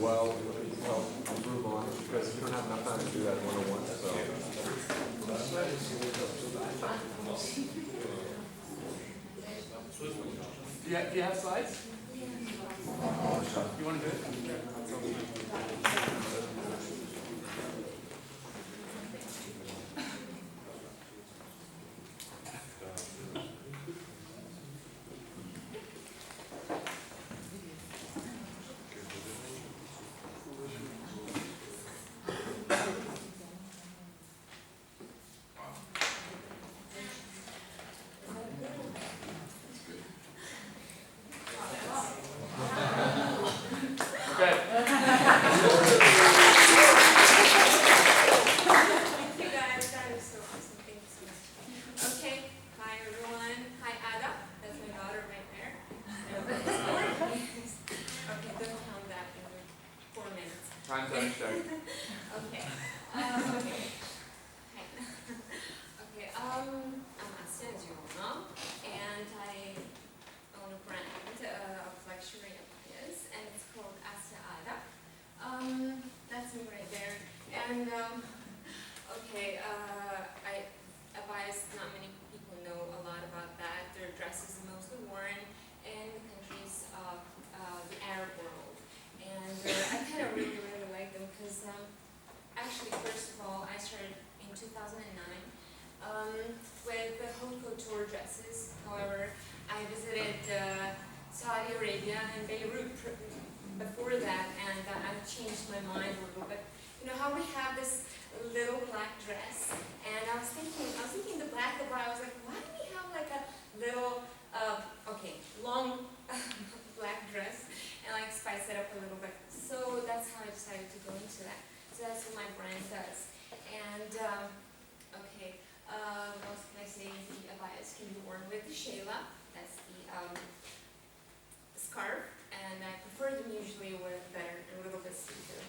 well improve on because you don't have enough time to do that one-on-one. So. Do you have slides? You want to do it? I'm Asya, as you all know, and I own a brand of luxury appliances, and it's called Asya. That's me right there. And Abayas, not many people know a lot about that. Their dresses are mostly worn in the countries of the Arab world, and I kind of really like them because actually, first of all, I started in 2009 with the haute couture dresses. However, I visited Saudi Arabia and Beirut before that, and I changed my mind a little bit. You know how we have this little black dress, and I was thinking the black abaya. I was like, why do we have like a little, long black dress, and like spice it up a little bit? So that's how I decided to go into that. So that's what my brand does. And what else can I say? The abayas can be worn with the shayla. That's the scarf, and I prefer them usually with they're a little bit see-through.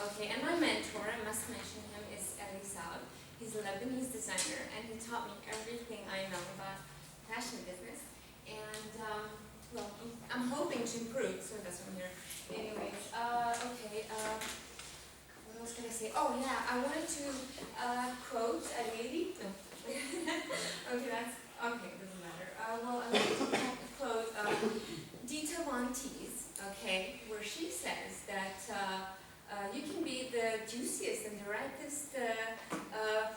Okay, and my mentor, I must mention him, is Saab. He's a Lebanese designer, and he taught me everything I know about fashion business. And I'm hoping to improve, so that's why I'm here. Anyways, what else can I say? Oh yeah, I wanted to quote a lady. No. Doesn't matter. I wanted to quote Dita Von Teese, where she says that you can be the juiciest and the ripest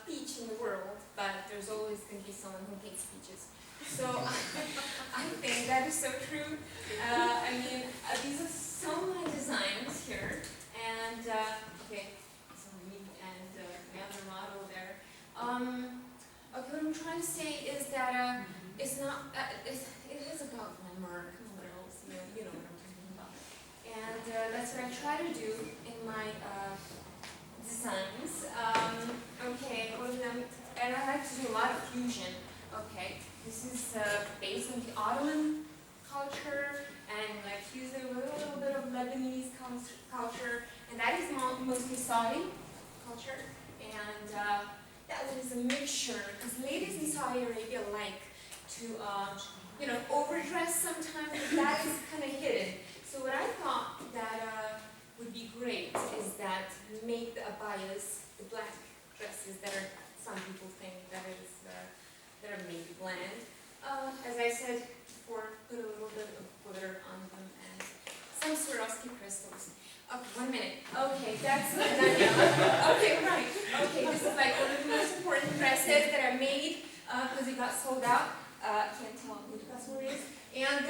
peach in the world, but there's always going to be someone who hates peaches. So I think that is so true. These are so many designs here, and so me and the other model there. What I'm trying to say is that it's not. It is about glamour, girls. You know what I'm talking about. And that's what I try to do in my designs. And I like to do a lot of fusion. This is based on the Ottoman culture, and like fuse it with a little bit of Lebanese culture, and that is mostly Saudi culture. And that was a mixture, because ladies in Saudi Arabia like to, overdress sometimes, but that is kind of hidden. So what I thought that would be great is that make the abayas, the black dresses that are, some people think that are maybe bland. As I said before, put a little bit of glitter on them and some Swarovski crystals. Okay, 1 minute. Okay, that's done now. Okay, right. Okay, this is like one of the most important dresses that I made because it got sold out. Can't tell who the customer is. And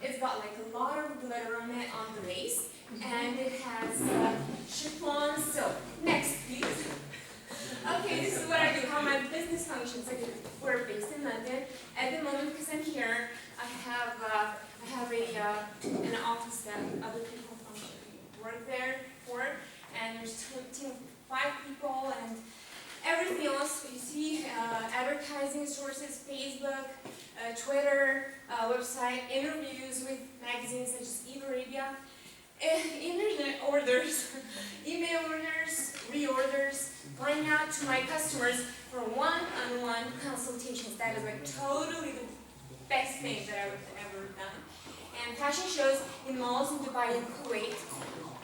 it's got like a lot of glitter on it on the lace. And it has chiffon silk. Next, please. Okay, this is what I do, how my business functions. We're based in London. At the moment, because I'm here, I have an office that other people work there for, and there's a team of 5 people, and everything else you see, advertising sources, Facebook, Twitter, website, interviews with magazines such as Eve Arabia, internet orders, email orders, reorders, flying out to my customers for one-on-one consultations. That is like totally the best thing that I've ever done. And fashion shows in malls in Dubai and Kuwait.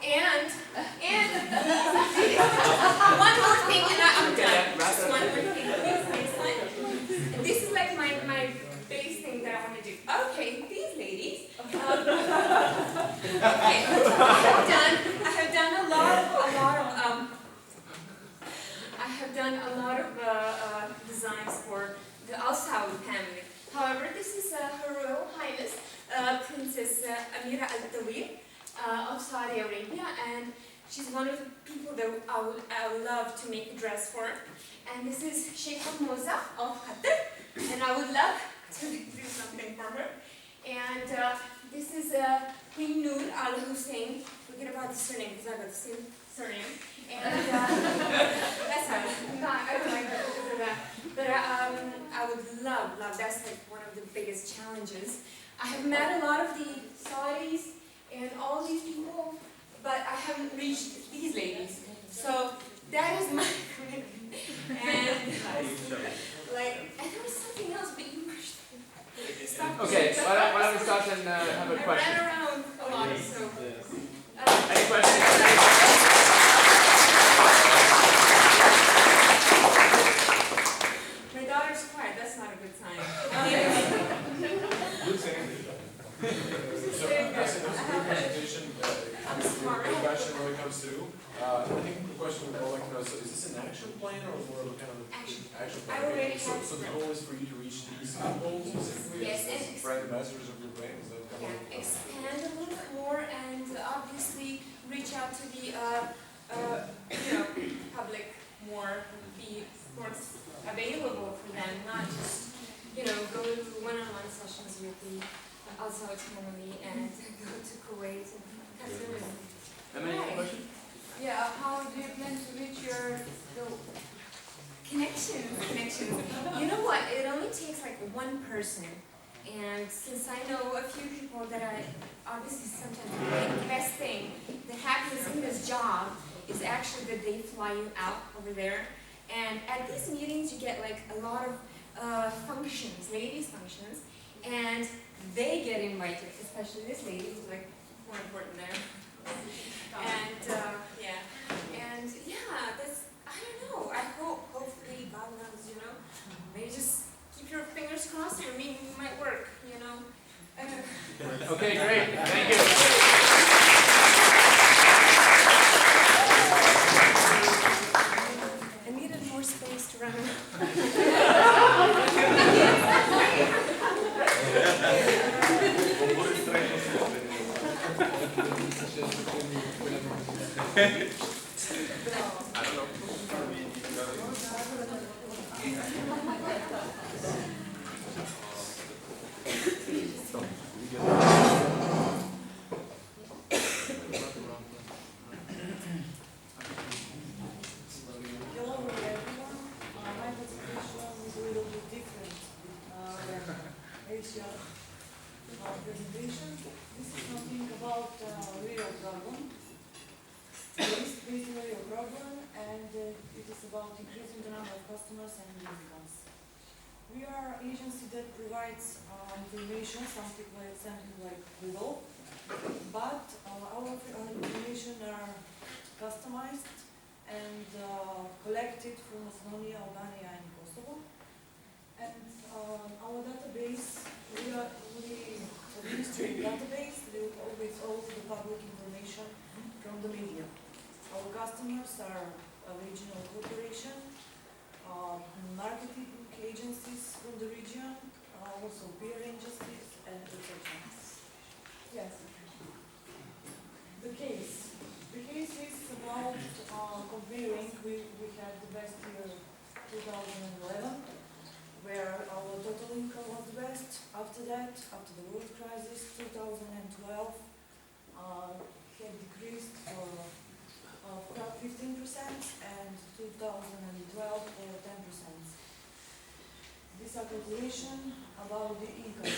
And family. However, this is Her Royal Highness Princess Amira of Saudi Arabia, and she's one of the people that I would love to make a dress for. And this is Sheikh Moza of Qatar, and I would love to do something for her. And this is Queen Noor Al Hussein. Forget about the surname because I got the same surname. And that's right. I don't like that because of that. But I would love. That's like one of the biggest challenges. I have met a lot of the Saudis and all these people, but I haven't reached these ladies. So that is my commitment. And there was something else, but you rushed. Okay, why don't we stop and have a question? I ran around a lot, so. Any questions? My daughter's quiet, that's not a good sign. Good saying. So, that's a good presentation. I'm smart. The question really comes through. I think the question we'd all like to know is this an action plan or more of a kind of Action. action I plan? already So, have so the goal is for you to reach these goals specifically? Yes, as and brand ambassadors of your brand? Is that kind of expand a little bit more and obviously reach out to the public more, be more available for them, not just go to one-on-one sessions with the Al-Saud family and go to Kuwait and Qatar. Emily, any question? Yeah, how do you plan to reach your goal? Connections. You know what? It only takes like one person. And since I know a few people that I obviously sometimes the best thing that happens in this job is actually that they fly you out over there. And at these meetings you get like a lot of functions, ladies functions, and they get invited, especially this lady who's like more important there. And that's, I don't know, I hopefully God knows, maybe just keep your fingers crossed for me, it might work, Okay, great. Thank you. I needed more space to run Hello everyone. My presentation is a little bit different than Asya presentation. This is something about real problem. This is a real problem, and it is about increasing the number of customers and incomes. We are an agency that provides information, something like Google, but our information are customized and collected from Macedonia, Albania, and Kosovo. And our database, we administer a database with all the public information from the media. Our customers are a regional corporation, marketing agencies from the region, also peer agencies, and etc. Yes. The case is about comparing. We had the best year 2011, where our total income was the best. After that, after the world crisis, 2012 had decreased for 15% and 2012 for 10%. This are calculation about the income.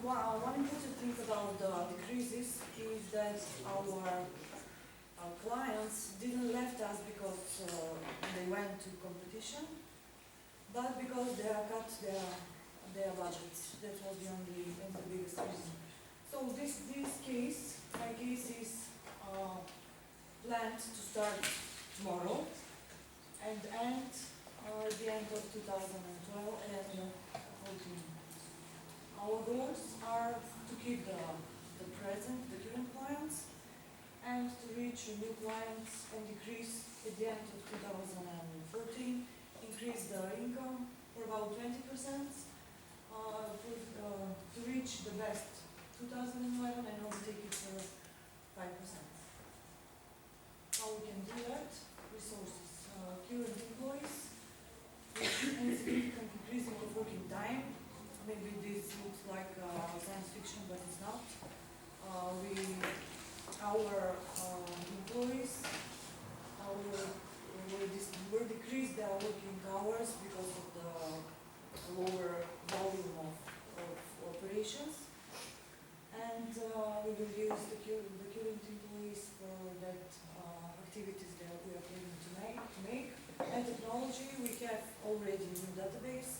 One important thing about the decreases is that our clients didn't left us because they went to competition, but because they have cut their budgets. That was the only and the biggest reason. So my case is planned to start tomorrow and end at the end of 2012 and 14. Our goals are to keep the current clients, and to reach new clients and decrease at the end of 2014, increase the income for about 20%. To reach the best 2011, and also take it for 5%. How we can do that? Resources. Current employees, with significant increasing of working time. Maybe this looks like science fiction, but it's not. Our employees, will decrease their working hours because of the lower volume of operations, and we will use the current employees for that activities that we are planning to make. And technology, we have already a new database,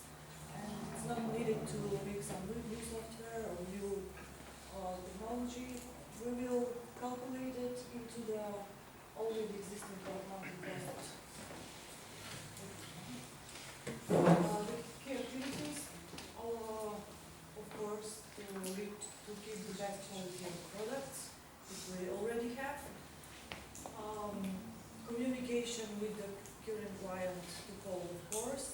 and it's not needed to make some new software or new technology. We will calculate it into the already existing monthly cost. The key activities, of course, to keep the best quality of products, which we already have. Communication with the current client to follow the course.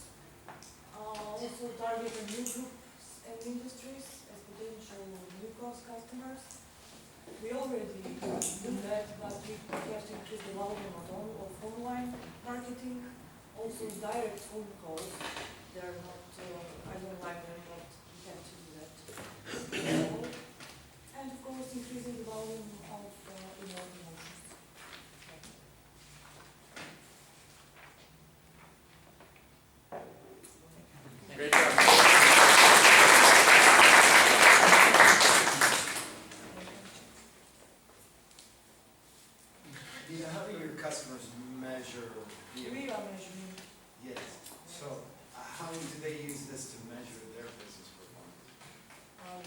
Also target a new groups and industries as potential new customers. We already do that, but we have to increase the volume of online marketing. Also direct phone calls. They are not, I don't like them, but we have to do that. And of course increasing the volume of email promotions. Great job. Anita, how do your customers measure the? We are measuring. Yes. So, how do they use this to measure their business performance?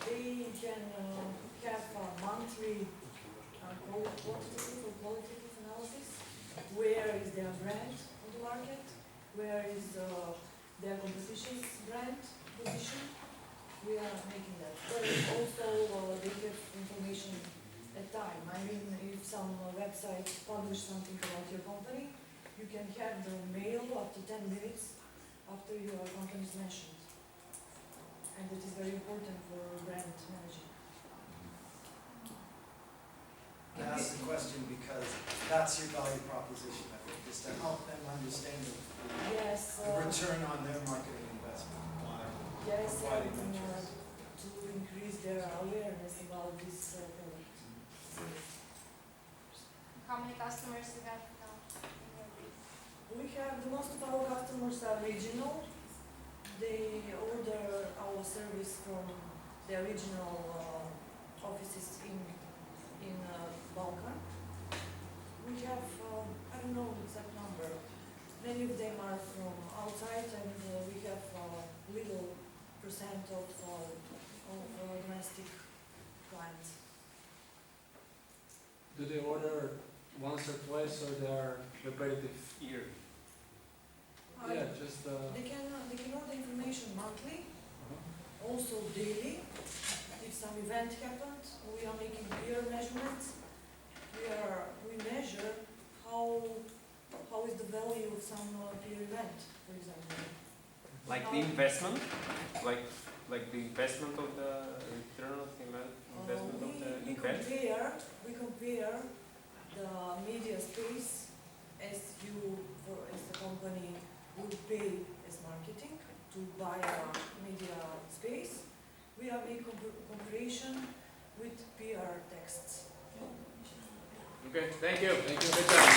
They can have a monthly qualitative analysis. Where is their brand on the market? Where is their competition's brand position? We are making that. But also they have information at time. I mean, if some website publish something about your company, you can have the mail after 10 minutes after your company is mentioned. And that is very important for brand managing. I ask the question because that's your value proposition, I think, is to help them understand the Yes. return on their marketing investment by Yes, providing and metrics. to increase their awareness about this product. How many customers do you have now in your base? We have, most of our customers are regional. They order our service from the regional offices in Balkan. We have, I don't know the exact number. Many of them are from outside, and we have little percent of domestic clients. Do they order once or twice, or they are repetitive? Year. Yeah, just They can order information monthly, also daily. If some event happened, we are making peer measurements. We measure how is the value of some peer event, for example. like the investment, like the investment of the return of the investment of the We event. compare the media space as the company would pay as marketing to buy a media space. We are making comparison with PR texts. Okay, thank you. Thank you. Good job.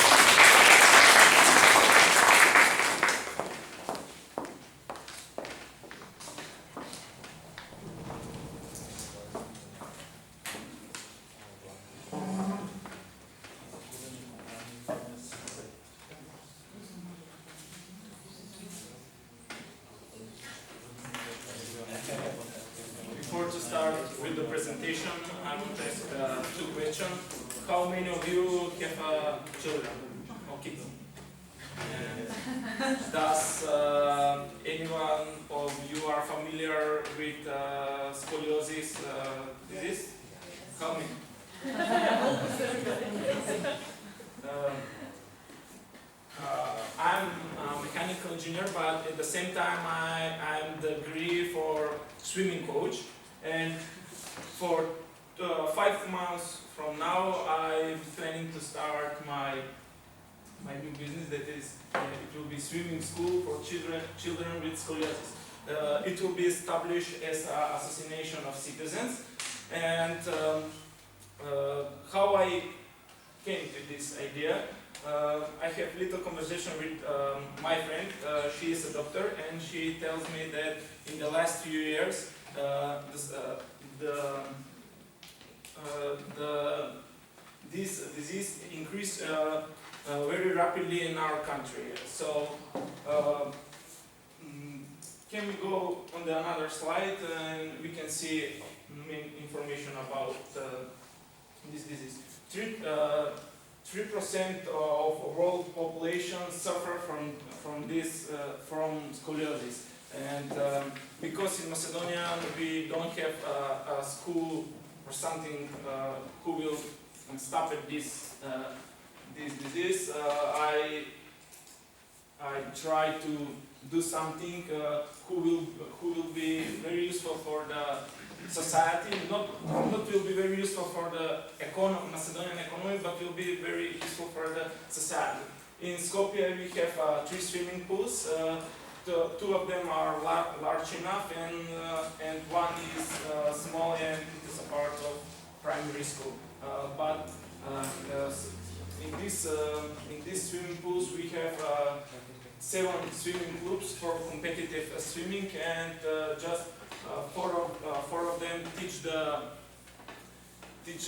Before to start with the presentation, I want to ask two questions. How many of you have children or kids? And does anyone of you are familiar with scoliosis disease? How many? I'm a mechanical engineer, but at the same time I'm swimming coach, and for 5 months from now, I'm planning to start my new business. That is, it will be swimming school for children with scoliosis. It will be established as an association of citizens, and how I came to this idea. I have little conversation with my friend. She is a doctor, and she tells me that in the last few years, this disease increased very rapidly in our country. So, can we go on the another slide, and we can see main information about this disease. 3% of world population suffer from scoliosis, and because in Macedonia we don't have a school or something who will stop at this disease, I try to do something who will be very useful for the society, not will be very useful for the Macedonian economy, but will be very useful for the society. In Skopje we have 3 swimming pools. 2 of them are large enough, and 1 is small, and it is a part of primary school. But in these swimming pools we have 7 swimming clubs for competitive swimming, and just 4 of them teach